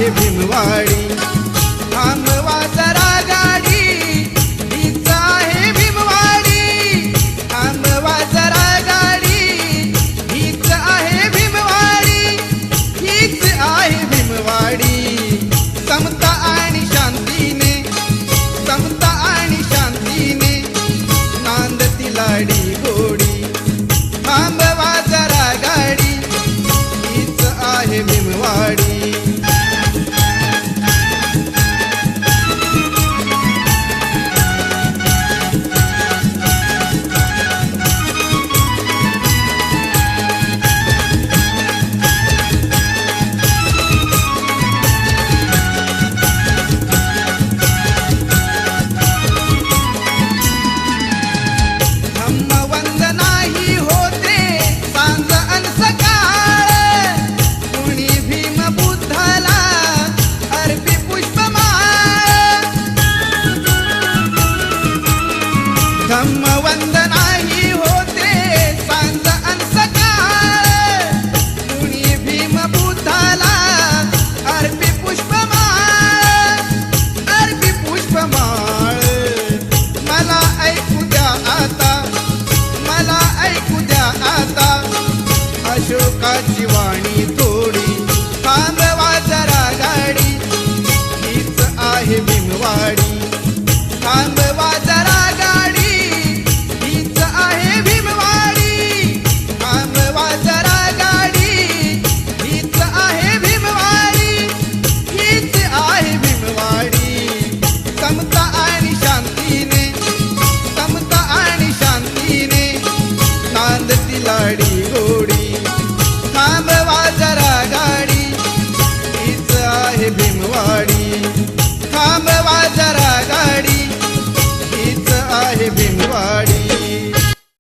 आहे भीमवाडी। थांबवा जरा गाडी, हीच आहे भीमवाडी। थांबवा जरा गाडी, हीच आहे भीमवाडी, हीच आहे भीमवाडी। समता आणि शांतीने, समता आणि शांतीने नांदती लाडी गोडी। थांबवा जरा गाडी, हीच आहे भीमवाडी। धम्मवंदनाही होते सांज अन सकाळ, कुणी भीम बुद्धाला अर्पी पुष्पमाळ, अर्पी पुष्पमाळ। मला ऐकू द्या आता, मला ऐकू द्या आता अशोकाची वाणी थोडी। थांबवा जरा गाडी, हीच आहे भीमवाडी।